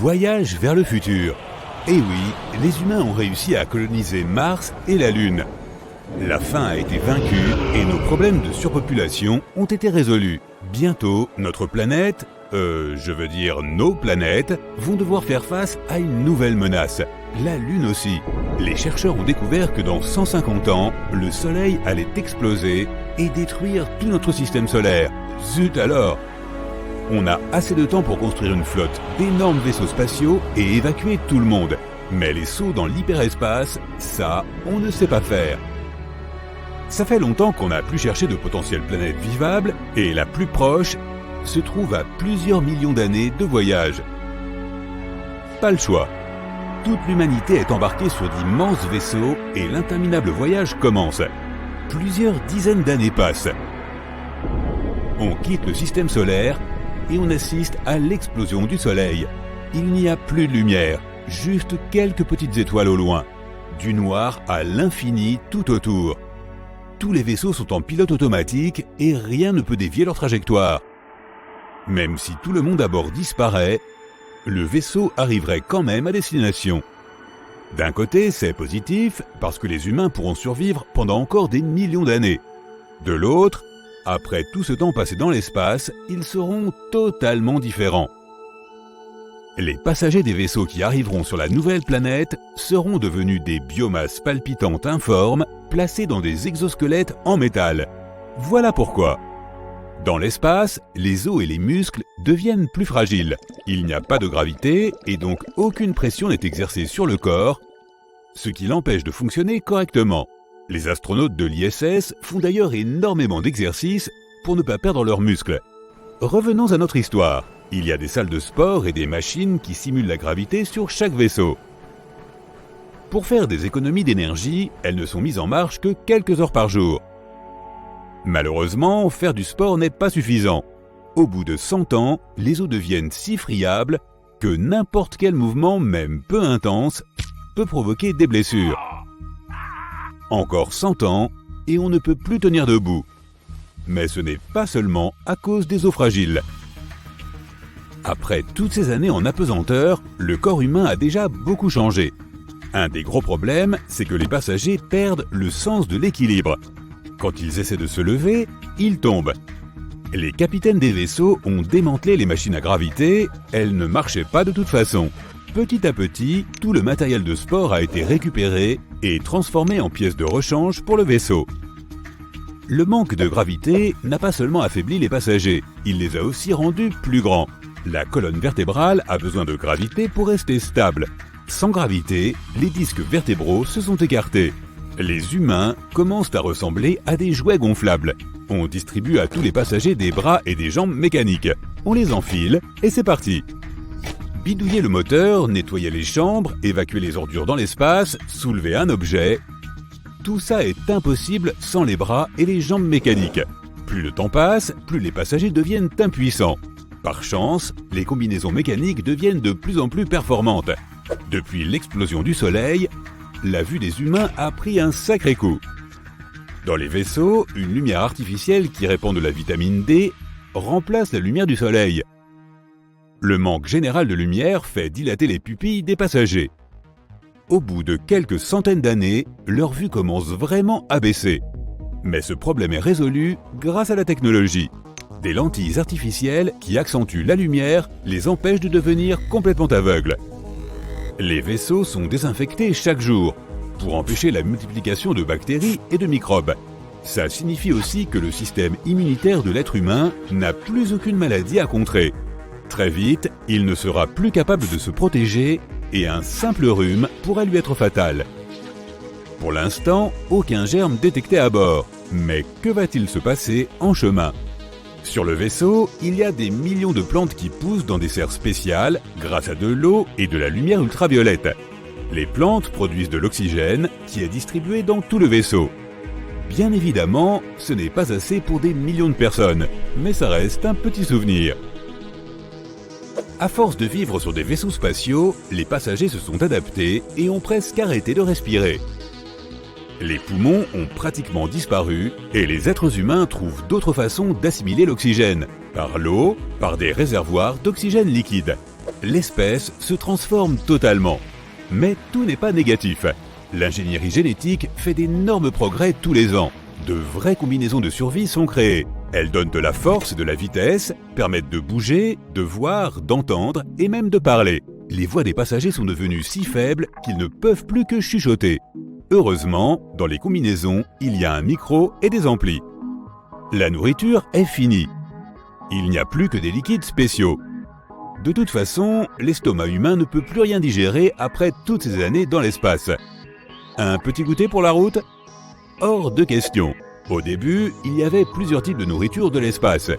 Voyage vers le futur. Eh oui, les humains ont réussi à coloniser Mars et la Lune. La faim a été vaincue et nos problèmes de surpopulation ont été résolus. Bientôt, notre planète, nos planètes, vont devoir faire face à une nouvelle menace. La Lune aussi. Les chercheurs ont découvert que dans 150 ans, le Soleil allait exploser et détruire tout notre système solaire. Zut alors! On a assez de temps pour construire une flotte d'énormes vaisseaux spatiaux et évacuer tout le monde. Mais les sauts dans l'hyperespace, ça, on ne sait pas faire. Ça fait longtemps qu'on n'a plus cherché de potentielles planètes vivables et la plus proche se trouve à plusieurs millions d'années de voyage. Pas le choix. Toute l'humanité est embarquée sur d'immenses vaisseaux et l'interminable voyage commence. Plusieurs dizaines d'années passent. On quitte le système solaire et on assiste à l'explosion du Soleil. Il n'y a plus de lumière, juste quelques petites étoiles au loin. Du noir à l'infini tout autour. Tous les vaisseaux sont en pilote automatique et rien ne peut dévier leur trajectoire. Même si tout le monde à bord disparaît, le vaisseau arriverait quand même à destination. D'un côté, c'est positif parce que les humains pourront survivre pendant encore des millions d'années. De l'autre, après tout ce temps passé dans l'espace, ils seront totalement différents. Les passagers des vaisseaux qui arriveront sur la nouvelle planète seront devenus des biomasses palpitantes informes placées dans des exosquelettes en métal. Voilà pourquoi. Dans l'espace, les os et les muscles deviennent plus fragiles. Il n'y a pas de gravité et donc aucune pression n'est exercée sur le corps, ce qui l'empêche de fonctionner correctement. Les astronautes de l'ISS font d'ailleurs énormément d'exercices pour ne pas perdre leurs muscles. Revenons à notre histoire. Il y a des salles de sport et des machines qui simulent la gravité sur chaque vaisseau. Pour faire des économies d'énergie, elles ne sont mises en marche que quelques heures par jour. Malheureusement, faire du sport n'est pas suffisant. Au bout de 100 ans, les os deviennent si friables que n'importe quel mouvement, même peu intense, peut provoquer des blessures. Encore 100 ans, et on ne peut plus tenir debout. Mais ce n'est pas seulement à cause des os fragiles. Après toutes ces années en apesanteur, le corps humain a déjà beaucoup changé. Un des gros problèmes, c'est que les passagers perdent le sens de l'équilibre. Quand ils essaient de se lever, ils tombent. Les capitaines des vaisseaux ont démantelé les machines à gravité, elles ne marchaient pas de toute façon. Petit à petit, tout le matériel de sport a été récupéré et transformé en pièces de rechange pour le vaisseau. Le manque de gravité n'a pas seulement affaibli les passagers, il les a aussi rendus plus grands. La colonne vertébrale a besoin de gravité pour rester stable. Sans gravité, les disques vertébraux se sont écartés. Les humains commencent à ressembler à des jouets gonflables. On distribue à tous les passagers des bras et des jambes mécaniques. On les enfile et c'est parti. Bidouiller le moteur, nettoyer les chambres, évacuer les ordures dans l'espace, soulever un objet, tout ça est impossible sans les bras et les jambes mécaniques. Plus le temps passe, plus les passagers deviennent impuissants. Par chance, les combinaisons mécaniques deviennent de plus en plus performantes. Depuis l'explosion du Soleil, la vue des humains a pris un sacré coup. Dans les vaisseaux, une lumière artificielle qui répand de la vitamine D remplace la lumière du Soleil. Le manque général de lumière fait dilater les pupilles des passagers. Au bout de quelques centaines d'années, leur vue commence vraiment à baisser. Mais ce problème est résolu grâce à la technologie. Des lentilles artificielles qui accentuent la lumière les empêchent de devenir complètement aveugles. Les vaisseaux sont désinfectés chaque jour pour empêcher la multiplication de bactéries et de microbes. Ça signifie aussi que le système immunitaire de l'être humain n'a plus aucune maladie à contrer. Très vite, il ne sera plus capable de se protéger et un simple rhume pourrait lui être fatal. Pour l'instant, aucun germe détecté à bord. Mais que va-t-il se passer en chemin ? Sur le vaisseau, il y a des millions de plantes qui poussent dans des serres spéciales grâce à de l'eau et de la lumière ultraviolette. Les plantes produisent de l'oxygène qui est distribué dans tout le vaisseau. Bien évidemment, ce n'est pas assez pour des millions de personnes, mais ça reste un petit souvenir. À force de vivre sur des vaisseaux spatiaux, les passagers se sont adaptés et ont presque arrêté de respirer. Les poumons ont pratiquement disparu et les êtres humains trouvent d'autres façons d'assimiler l'oxygène, par l'eau, par des réservoirs d'oxygène liquide. l'espèce se transforme totalement. Mais tout n'est pas négatif. L'ingénierie génétique fait d'énormes progrès tous les ans. De vraies combinaisons de survie sont créées. Elles donnent de la force et de la vitesse, permettent de bouger, de voir, d'entendre et même de parler. Les voix des passagers sont devenues si faibles qu'ils ne peuvent plus que chuchoter. Heureusement, dans les combinaisons, il y a un micro et des amplis. La nourriture est finie. Il n'y a plus que des liquides spéciaux. De toute façon, l'estomac humain ne peut plus rien digérer après toutes ces années dans l'espace. Un petit goûter pour la route ? Hors de question. Au début, il y avait plusieurs types de nourriture de l'espace.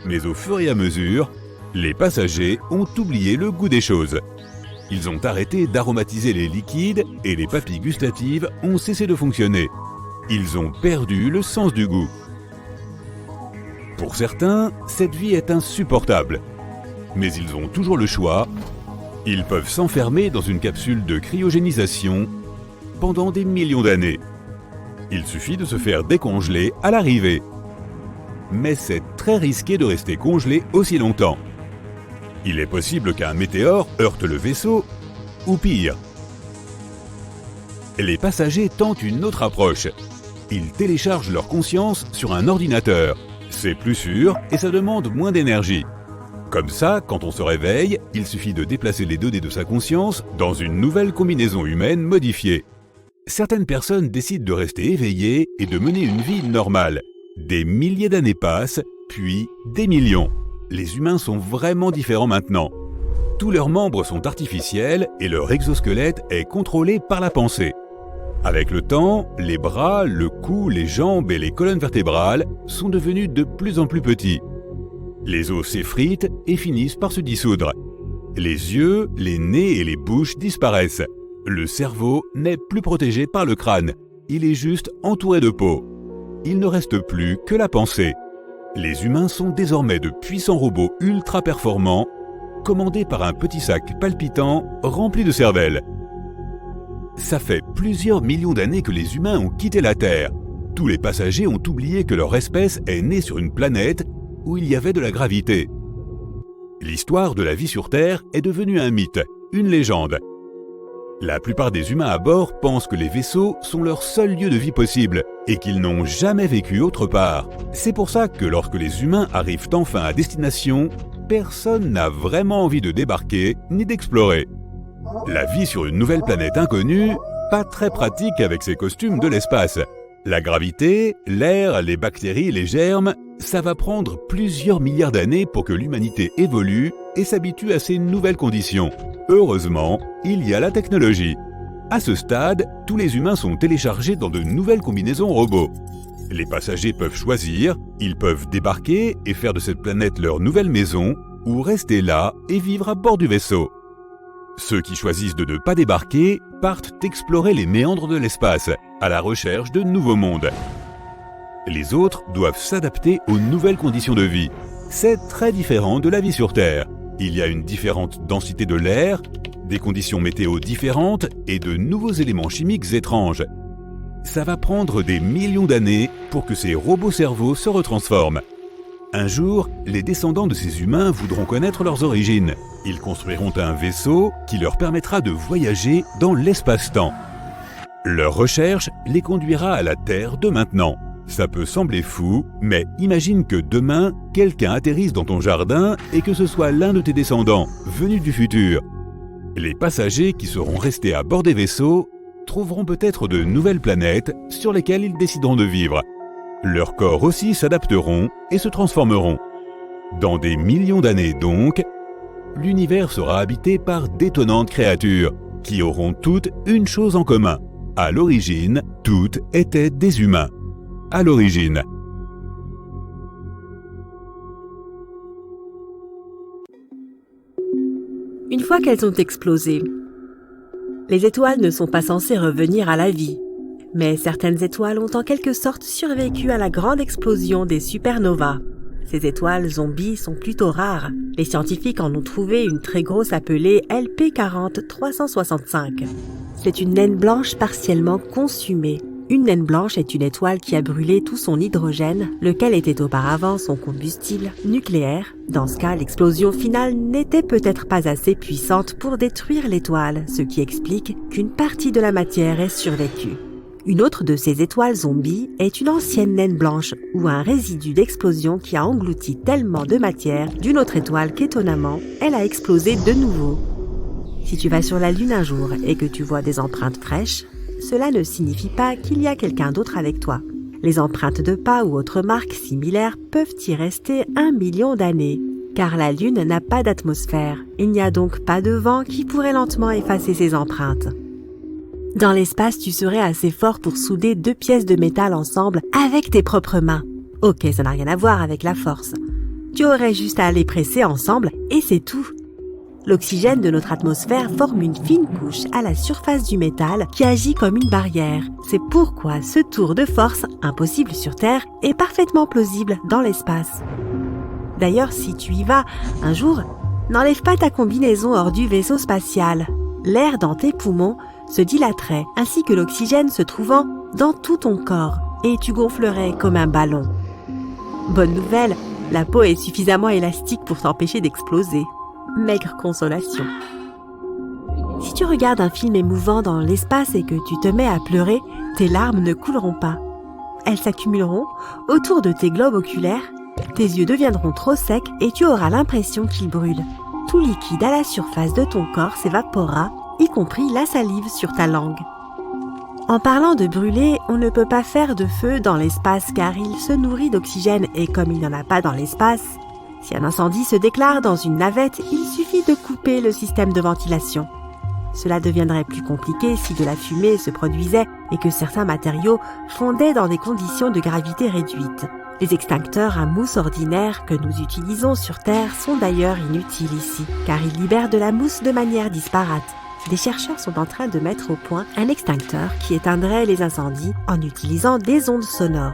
Mais au fur et à mesure, les passagers ont oublié le goût des choses. Ils ont arrêté d'aromatiser les liquides et les papilles gustatives ont cessé de fonctionner. Ils ont perdu le sens du goût. Pour certains, cette vie est insupportable. Mais ils ont toujours le choix. Ils peuvent s'enfermer dans une capsule de cryogénisation pendant des millions d'années. Il suffit de se faire décongeler à l'arrivée. Mais c'est très risqué de rester congelé aussi longtemps. Il est possible qu'un météore heurte le vaisseau, ou pire. Les passagers tentent une autre approche. Ils téléchargent leur conscience sur un ordinateur. C'est plus sûr et ça demande moins d'énergie. Comme ça, quand on se réveille, il suffit de déplacer les données de sa conscience dans une nouvelle combinaison humaine modifiée. Certaines personnes décident de rester éveillées et de mener une vie normale. Des milliers d'années passent, puis des millions. Les humains sont vraiment différents maintenant. Tous leurs membres sont artificiels et leur exosquelette est contrôlé par la pensée. Avec le temps, les bras, le cou, les jambes et les colonnes vertébrales sont devenus de plus en plus petits. Les os s'effritent et finissent par se dissoudre. Les yeux, les nez et les bouches disparaissent. Le cerveau n'est plus protégé par le crâne, il est juste entouré de peau. Il ne reste plus que la pensée. Les humains sont désormais de puissants robots ultra performants, commandés par un petit sac palpitant rempli de cervelle. Ça fait plusieurs millions d'années que les humains ont quitté la Terre. Tous les passagers ont oublié que leur espèce est née sur une planète où il y avait de la gravité. L'histoire de la vie sur Terre est devenue un mythe, une légende. La plupart des humains à bord pensent que les vaisseaux sont leur seul lieu de vie possible et qu'ils n'ont jamais vécu autre part. C'est pour ça que lorsque les humains arrivent enfin à destination, personne n'a vraiment envie de débarquer ni d'explorer. La vie sur une nouvelle planète inconnue, pas très pratique avec ses costumes de l'espace. La gravité, l'air, les bactéries, les germes, ça va prendre plusieurs milliards d'années pour que l'humanité évolue et s'habitue à ces nouvelles conditions. Heureusement, il y a la technologie. À ce stade, tous les humains sont téléchargés dans de nouvelles combinaisons robots. Les passagers peuvent choisir, ils peuvent débarquer et faire de cette planète leur nouvelle maison, ou rester là et vivre à bord du vaisseau. Ceux qui choisissent de ne pas débarquer partent explorer les méandres de l'espace, à la recherche de nouveaux mondes. Les autres doivent s'adapter aux nouvelles conditions de vie. C'est très différent de la vie sur Terre. Il y a une différente densité de l'air, des conditions météo différentes et de nouveaux éléments chimiques étranges. Ça va prendre des millions d'années pour que ces robots-cerveaux se retransforment. Un jour, les descendants de ces humains voudront connaître leurs origines. Ils construiront un vaisseau qui leur permettra de voyager dans l'espace-temps. Leur recherche les conduira à la Terre de maintenant. Ça peut sembler fou, mais imagine que demain, quelqu'un atterrisse dans ton jardin et que ce soit l'un de tes descendants, venus du futur. Les passagers qui seront restés à bord des vaisseaux trouveront peut-être de nouvelles planètes sur lesquelles ils décideront de vivre. Leurs corps aussi s'adapteront et se transformeront. Dans des millions d'années donc, l'univers sera habité par d'étonnantes créatures qui auront toutes une chose en commun. À l'origine, toutes étaient des humains. À l'origine. Une fois qu'elles ont explosé, les étoiles ne sont pas censées revenir à la vie. Mais certaines étoiles ont en quelque sorte survécu à la grande explosion des supernovas. Ces étoiles zombies sont plutôt rares. Les scientifiques en ont trouvé une très grosse appelée LP40 365. C'est une naine blanche partiellement consumée, Une naine blanche est une étoile qui a brûlé tout son hydrogène, lequel était auparavant son combustible nucléaire. Dans ce cas, l'explosion finale n'était peut-être pas assez puissante pour détruire l'étoile, ce qui explique qu'une partie de la matière ait survécu. Une autre de ces étoiles zombies est une ancienne naine blanche ou un résidu d'explosion qui a englouti tellement de matière d'une autre étoile qu'étonnamment, elle a explosé de nouveau. Si tu vas sur la Lune un jour et que tu vois des empreintes fraîches, cela ne signifie pas qu'il y a quelqu'un d'autre avec toi. Les empreintes de pas ou autres marques similaires peuvent y rester 1 million d'années, car la Lune n'a pas d'atmosphère. Il n'y a donc pas de vent qui pourrait lentement effacer ces empreintes. Dans l'espace, tu serais assez fort pour souder 2 pièces de métal ensemble avec tes propres mains. Ok, ça n'a rien à voir avec la force. Tu aurais juste à les presser ensemble et c'est tout. L'oxygène de notre atmosphère forme une fine couche à la surface du métal qui agit comme une barrière. C'est pourquoi ce tour de force, impossible sur Terre, est parfaitement plausible dans l'espace. D'ailleurs, si tu y vas un jour, n'enlève pas ta combinaison hors du vaisseau spatial. L'air dans tes poumons se dilaterait, ainsi que l'oxygène se trouvant dans tout ton corps, et tu gonflerais comme un ballon. Bonne nouvelle, la peau est suffisamment élastique pour t'empêcher d'exploser. Maigre consolation. Si tu regardes un film émouvant dans l'espace et que tu te mets à pleurer, tes larmes ne couleront pas. Elles s'accumuleront autour de tes globes oculaires, tes yeux deviendront trop secs et tu auras l'impression qu'ils brûlent. Tout liquide à la surface de ton corps s'évaporera, y compris la salive sur ta langue. En parlant de brûler, on ne peut pas faire de feu dans l'espace car il se nourrit d'oxygène et comme il n'y en a pas dans l'espace, si un incendie se déclare dans une navette, il suffit de couper le système de ventilation. Cela deviendrait plus compliqué si de la fumée se produisait et que certains matériaux fondaient dans des conditions de gravité réduites. Les extincteurs à mousse ordinaires que nous utilisons sur Terre sont d'ailleurs inutiles ici, car ils libèrent de la mousse de manière disparate. Des chercheurs sont en train de mettre au point un extincteur qui éteindrait les incendies en utilisant des ondes sonores.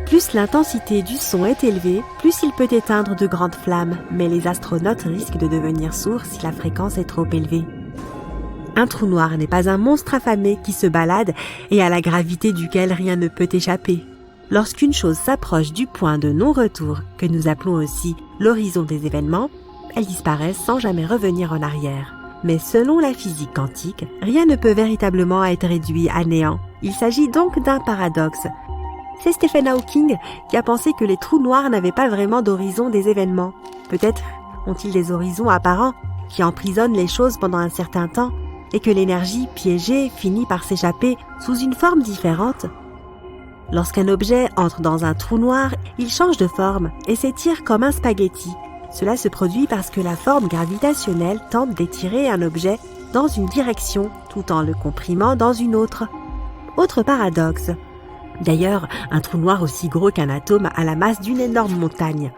Plus l'intensité du son est élevée, plus il peut éteindre de grandes flammes, mais les astronautes risquent de devenir sourds si la fréquence est trop élevée. Un trou noir n'est pas un monstre affamé qui se balade et à la gravité duquel rien ne peut échapper. Lorsqu'une chose s'approche du point de non-retour, que nous appelons aussi l'horizon des événements, elle disparaît sans jamais revenir en arrière. Mais selon la physique quantique, rien ne peut véritablement être réduit à néant. Il s'agit donc d'un paradoxe. C'est Stephen Hawking qui a pensé que les trous noirs n'avaient pas vraiment d'horizon des événements. Peut-être ont-ils des horizons apparents qui emprisonnent les choses pendant un certain temps et que l'énergie piégée finit par s'échapper sous une forme différente. Lorsqu'un objet entre dans un trou noir, il change de forme et s'étire comme un spaghetti. Cela se produit parce que la forme gravitationnelle tente d'étirer un objet dans une direction tout en le comprimant dans une autre. Autre paradoxe. D'ailleurs, un trou noir aussi gros qu'un atome a la masse d'une énorme montagne.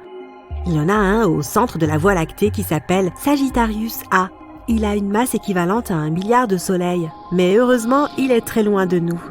Il y en a un au centre de la Voie lactée qui s'appelle Sagittarius A. Il a une masse équivalente à 1 milliard de soleils, mais heureusement, il est très loin de nous.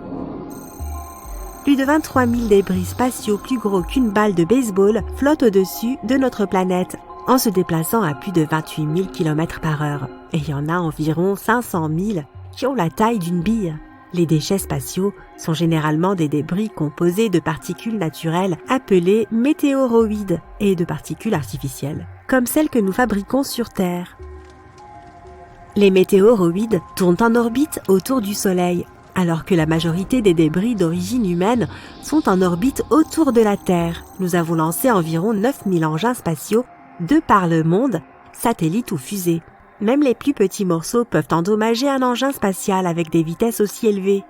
Plus de 23 000 débris spatiaux plus gros qu'une balle de baseball flottent au-dessus de notre planète en se déplaçant à plus de 28 000 km/h. Et il y en a environ 500 000 qui ont la taille d'une bille. Les déchets spatiaux sont généralement des débris composés de particules naturelles appelées météoroïdes et de particules artificielles, comme celles que nous fabriquons sur Terre. Les météoroïdes tournent en orbite autour du Soleil, alors que la majorité des débris d'origine humaine sont en orbite autour de la Terre. Nous avons lancé environ 9000 engins spatiaux de par le monde, satellites ou fusées. Même les plus petits morceaux peuvent endommager un engin spatial avec des vitesses aussi élevées.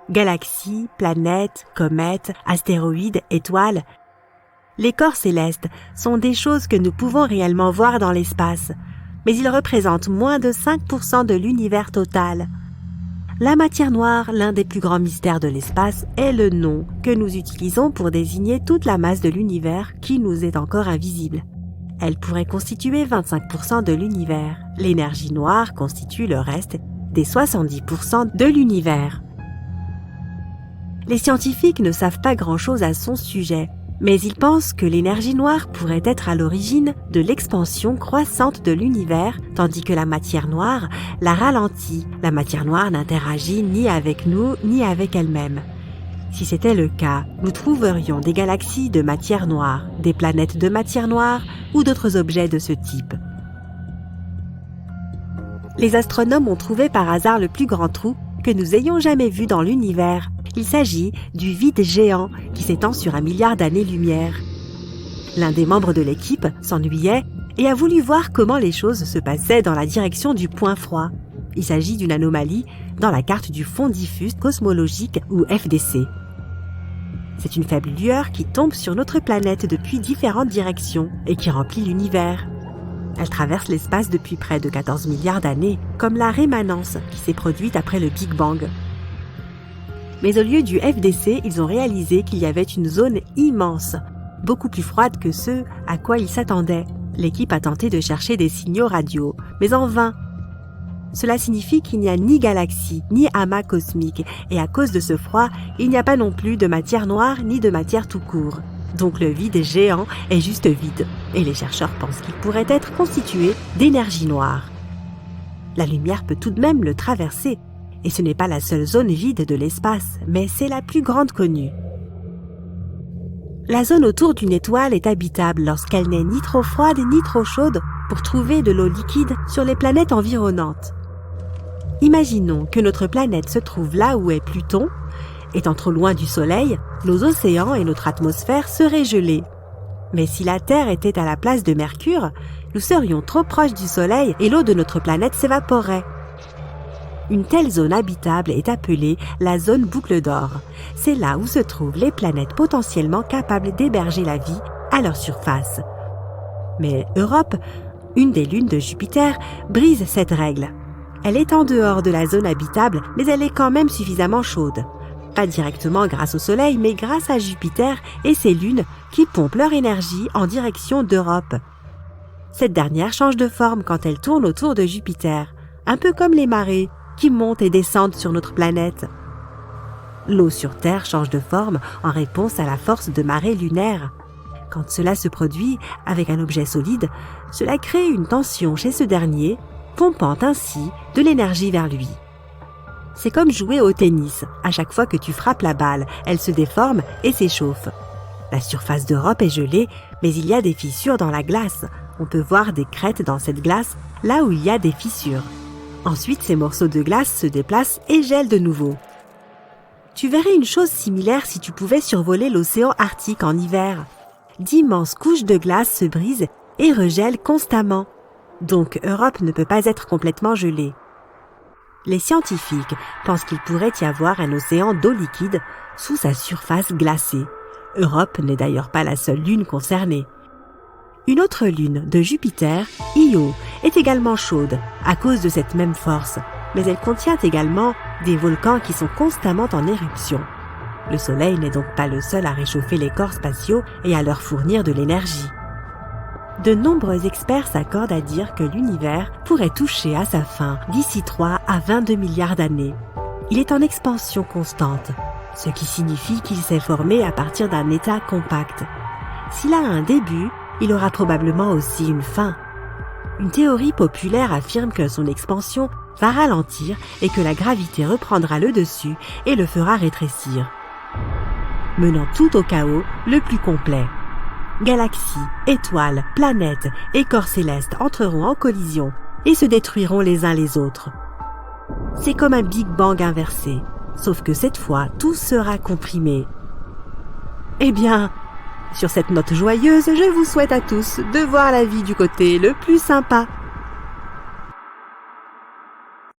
Galaxies, planètes, comètes, astéroïdes, étoiles. Les corps célestes sont des choses que nous pouvons réellement voir dans l'espace, mais ils représentent moins de 5% de l'univers total. La matière noire, l'un des plus grands mystères de l'espace, est le nom que nous utilisons pour désigner toute la masse de l'univers qui nous est encore invisible. Elle pourrait constituer 25% de l'univers. L'énergie noire constitue le reste des 70% de l'univers. Les scientifiques ne savent pas grand-chose à son sujet. Mais il pense que l'énergie noire pourrait être à l'origine de l'expansion croissante de l'univers, tandis que la matière noire la ralentit. La matière noire n'interagit ni avec nous ni avec elle-même. Si c'était le cas, nous trouverions des galaxies de matière noire, des planètes de matière noire ou d'autres objets de ce type. Les astronomes ont trouvé par hasard le plus grand trou que nous ayons jamais vu dans l'univers. Il s'agit du vide géant qui s'étend sur 1 milliard d'années-lumière. L'un des membres de l'équipe s'ennuyait et a voulu voir comment les choses se passaient dans la direction du point froid. Il s'agit d'une anomalie dans la carte du fond diffus cosmologique ou FDC. C'est une faible lueur qui tombe sur notre planète depuis différentes directions et qui remplit l'univers. Elle traverse l'espace depuis près de 14 milliards d'années, comme la rémanence qui s'est produite après le Big Bang. Mais au lieu du FDC, ils ont réalisé qu'il y avait une zone immense, beaucoup plus froide que ce à quoi ils s'attendaient. L'équipe a tenté de chercher des signaux radio, mais en vain. Cela signifie qu'il n'y a ni galaxie, ni amas cosmique, et à cause de ce froid, il n'y a pas non plus de matière noire ni de matière tout court. Donc le vide géant est juste vide, et les chercheurs pensent qu'il pourrait être constitué d'énergie noire. La lumière peut tout de même le traverser, et ce n'est pas la seule zone vide de l'espace, mais c'est la plus grande connue. La zone autour d'une étoile est habitable lorsqu'elle n'est ni trop froide ni trop chaude pour trouver de l'eau liquide sur les planètes environnantes. Imaginons que notre planète se trouve là où est Pluton. Étant trop loin du Soleil, nos océans et notre atmosphère seraient gelés. Mais si la Terre était à la place de Mercure, nous serions trop proches du Soleil et l'eau de notre planète s'évaporerait. Une telle zone habitable est appelée la zone boucle d'or. C'est là où se trouvent les planètes potentiellement capables d'héberger la vie à leur surface. Mais Europe, une des lunes de Jupiter, brise cette règle. Elle est en dehors de la zone habitable, mais elle est quand même suffisamment chaude. Pas directement grâce au Soleil, mais grâce à Jupiter et ses lunes qui pompent leur énergie en direction d'Europe. Cette dernière change de forme quand elle tourne autour de Jupiter, un peu comme les marées qui montent et descendent sur notre planète. L'eau sur Terre change de forme en réponse à la force de marée lunaire. Quand cela se produit avec un objet solide, cela crée une tension chez ce dernier, pompant ainsi de l'énergie vers lui. C'est comme jouer au tennis. À chaque fois que tu frappes la balle, elle se déforme et s'échauffe. La surface d'Europe est gelée, mais il y a des fissures dans la glace. On peut voir des crêtes dans cette glace, là où il y a des fissures. Ensuite, ces morceaux de glace se déplacent et gèlent de nouveau. Tu verrais une chose similaire si tu pouvais survoler l'océan Arctique en hiver. D'immenses couches de glace se brisent et regèlent constamment. Donc, Europe ne peut pas être complètement gelée. Les scientifiques pensent qu'il pourrait y avoir un océan d'eau liquide sous sa surface glacée. Europe n'est d'ailleurs pas la seule lune concernée. Une autre lune de Jupiter, Io, est également chaude à cause de cette même force, mais elle contient également des volcans qui sont constamment en éruption. Le Soleil n'est donc pas le seul à réchauffer les corps spatiaux et à leur fournir de l'énergie. De nombreux experts s'accordent à dire que l'univers pourrait toucher à sa fin d'ici 3 à 22 milliards d'années. Il est en expansion constante, ce qui signifie qu'il s'est formé à partir d'un état compact. S'il a un début, il aura probablement aussi une fin. Une théorie populaire affirme que son expansion va ralentir et que la gravité reprendra le dessus et le fera rétrécir, menant tout au chaos le plus complet. Galaxies, étoiles, planètes et corps célestes entreront en collision et se détruiront les uns les autres. C'est comme un Big Bang inversé, sauf que cette fois, tout sera comprimé. Eh bien, sur cette note joyeuse, je vous souhaite à tous de voir la vie du côté le plus sympa.